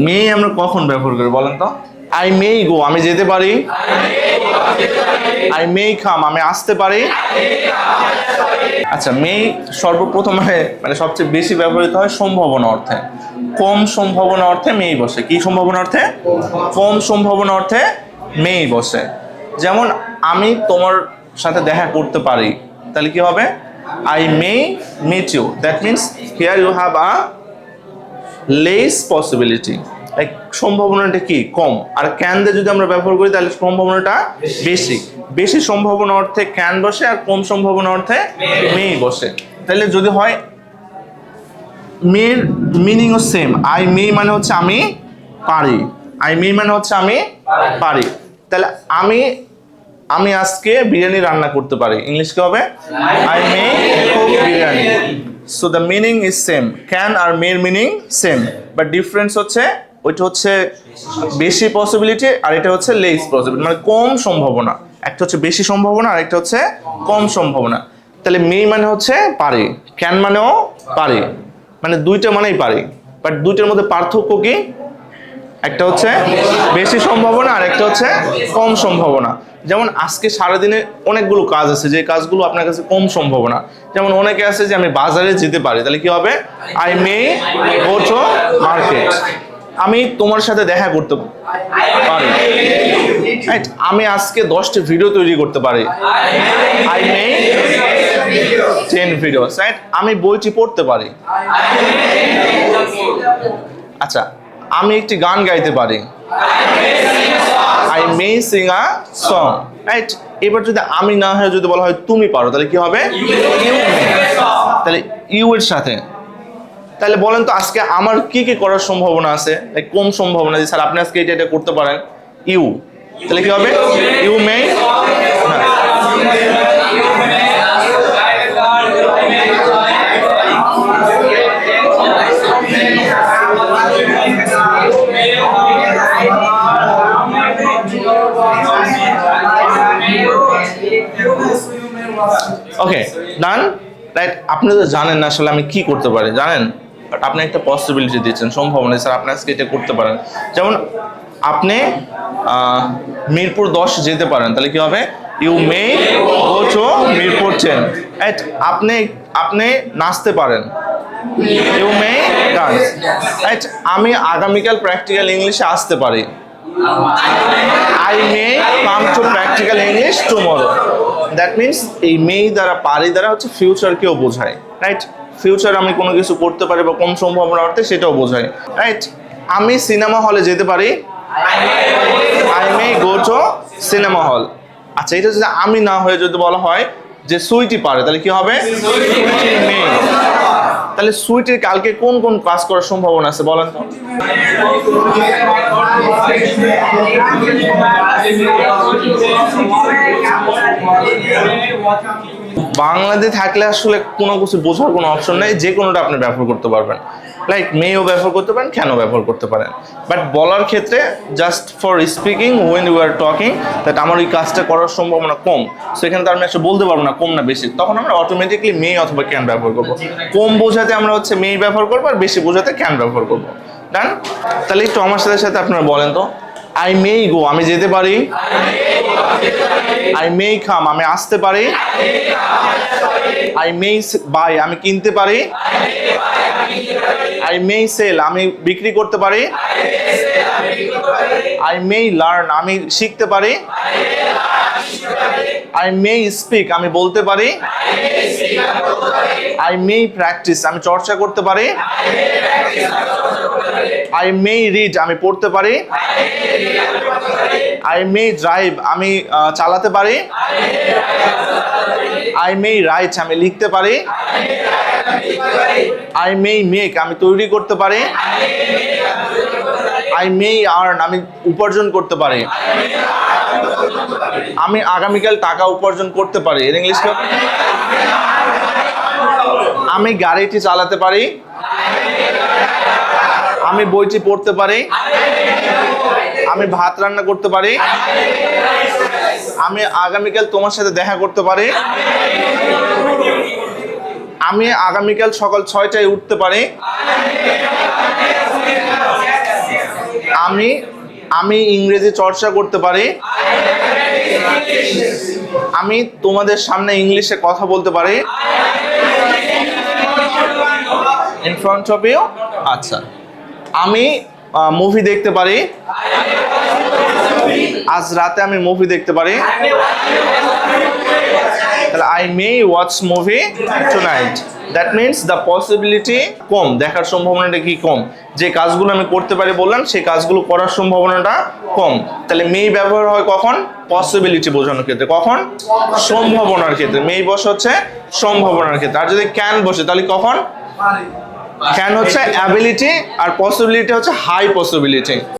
মে আমরা কখন ব্যবহার করি বলেন তো? আই মে গো, আমি যেতে পারি। আই মে কাম, আমি আসতে পারি। আচ্ছা, মে সর্বপ্রথম মানে সবচেয়ে বেশি ব্যবহৃত হয় সম্ভাবনা অর্থে। কম সম্ভাবনা অর্থে মেই বসে। কি সম্ভাবনা অর্থে? কম সম্ভাবনা অর্থে মেই বসে। যেমন আমি তোমার সাথে দেখা করতে পারি, তাহলে কি হবে? I may meet you. That means here you have a less possibility. Like সম্ভাবনাটা কি? কম। আর ক্যান দিয়ে যদি আমরা ব্যবহার করি তাহলে সম্ভাবনাটা বেশি। বেশি সম্ভাবনা অর্থে ক্যান বসে, আর কম সম্ভাবনা অর্থে মেই বসে। তাহলে যদি হয় মের মিনিংও সেম। আই মে মানে হচ্ছে আমি পারি। আই মে মানে হচ্ছে আমি পারি। তাহলে আমি আজকে বিরিয়ানি রান্না করতে পারি। ইংলিশ কি হবে? I may cook biryani. So the meaning is same. Can or মের মিনিং সেম, বাট ডিফারেন্স হচ্ছে ওইটা হচ্ছে বেশি পসিবিলিটি, আর এটা হচ্ছে লেস পসিবিলিটি, মানে কম সম্ভাবনা। একটা হচ্ছে বেশি সম্ভাবনা, আর একটা হচ্ছে কম সম্ভাবনা। তাহলে মে মানে হচ্ছে পারি, ক্যান মানেও পারি, মানে দুইটা মানেই পারি। বাট দুইটার মধ্যে পার্থক্য কি? একটা হচ্ছে বেশি সম্ভাবনা, আর একটা হচ্ছে কম সম্ভাবনা। যেমন আজকে সারাদিনে অনেকগুলো কাজ আছে, যে কাজগুলো আপনার কাছে কম সম্ভাবনা। যেমন অনেকে আছে যে আমি বাজারে যেতে পারি, তাহলে কি হবে? I May go to market. আমি তোমার সাথে দেখা করতে পারি। আমি আজকে 10টি ভিডিও তৈরি করতে পারি। I May 10 videos, right? আমি বইটি পড়তে পারি। আচ্ছা, আমি একটি গান গাইতে পারি। I May Singh a song, right? এবার যদি আমি না হয় যদি বলা হয় তুমি পারো, তাহলে কি হবে? You may. তাহলে ইউ এর সাথে, তাহলে বলেন তো আজকে আমার কি কি করার সম্ভাবনা আছে? কম সম্ভাবনা যে স্যার আপনি আজকে এটা করতে পারেন। ইউ, তাহলে কি হবে? You may. Okay, done, right? আপনি তো জানেন না আসলে আমি কি করতে পারি, জানেন? বাট আপনি একটা পসিবিলিটি দিচ্ছেন, সম্ভাবনা, স্যার আপনি আজকে এটা করতে পারেন। যেমন আপনি মিরপুর 10 যেতে পারেন, তাহলে কি হবে? You may go to Mirpur 10, right? আপনি নাচতে পারেন। You may dance, right? আমি আগামীকাল প্র্যাকটিক্যাল ইংলিশে আসতে পারি। I may come to practical English tomorrow. That means এই মে দ্বারা, পারি দ্বারা হচ্ছে ফিউচারকেও বোঝায়, রাইট? ফিউচার আমি কোনো কিছু করতে পারি বা কম সম্ভাবনা অর্থে সেটাও বোঝায়, রাইট? আমি সিনেমা হলে যেতে পারি। I May go two cinema hall. আচ্ছা, এটা যদি আমি না হয়ে যদি বলা হয় যে সুইটি পারে, তাহলে কি হবে? সুইটি মে। তাহলে সুইটির কালকে কোন কোন কাজ করার সম্ভাবনা আছে বলেন তো? বাংলাদেশে থাকলে আসলে কোনো কিছু বোঝার কোনো অপশন নেই, যে কোনোটা আপনি ব্যবহার করতে পারবেন। লাইক মেও ব্যবহার করতে পারেন, কেন ব্যবহার করতে পারেন। বাট বলার ক্ষেত্রে just for speaking when you are talking that আমার এই কাজটা করার সম্ভাবনা কম, সো এখানে তো আমি আসলে বলতে পারবো না কম না বেশি, তখন আমরা অটোমেটিকলি মে অথবা ক্যান ব্যবহার করবো। কম বোঝাতে আমরা হচ্ছে মে ব্যবহার করবো, আর বেশি বোঝাতে ক্যান ব্যবহার করবো। ডান? তাহলে একটু আমার সাথে সাথে আপনারা বলেন তো, আই মে গো, আমি যেতে পারি। আই মে কাম, আমি আসতে পারি। আই মে বাই, আমি কিনতে পারি। আই মে সেল, আমি বিক্রি করতে পারি। আই মে লার্ন, আমি শিখতে পারি। আই মে স্পিক, আমি বলতে পারি। আই মে প্র্যাকটিস, আমি চর্চা করতে পারি। আই মে রিড, আমি পড়তে পারি। আই মে ড্রাইভ, আমি চালাতে পারি। আই মে রাইট, আমি লিখতে পারি। আই মে মেক, আমি তৈরি করতে পারি। আই মে আর্ন, আমি উপার্জন করতে পারি। আমি আগামীকাল টাকা উপার্জন করতে পারি। এর ইংলিশ কি? আমি গাড়িটি চালাতে পারি। আমি বইটি পড়তে পারি। আমি ভাত রান্না করতে পারি। আমি আগামীকাল তোমার সাথে দেখা করতে পারি। আমি আগামীকাল সকাল 6টায় উঠতে পারি। আমি আমি ইংরেজি চর্চা করতে পারি। আমি তোমাদের সামনে ইংলিশে কথা বলতে পারি। In front of you. আচ্ছা, আমি মুভি দেখতে পারি। আজ রাতে আমি মুভি দেখতে পারি। তাহলে I may watch movie tonight. That means the possibility কম, দেখার সম্ভাবনাটা কি কম। যে কাজগুলো আমি করতে পারি বললাম, সেই কাজগুলো করার সম্ভাবনাটা কম। তাহলে মে ব্যবহার হয় কখন? পসিবিলিটি বোঝানোর ক্ষেত্রে। কখন? সম্ভাবনার ক্ষেত্রে। মে বসে হচ্ছে সম্ভাবনার ক্ষেত্রে। আর যদি ক্যান বসে তাহলে কখন? ক্যান হচ্ছে অ্যাবিলিটি, আর পসিবিলিটি হচ্ছে হাই পসিবিলিটি।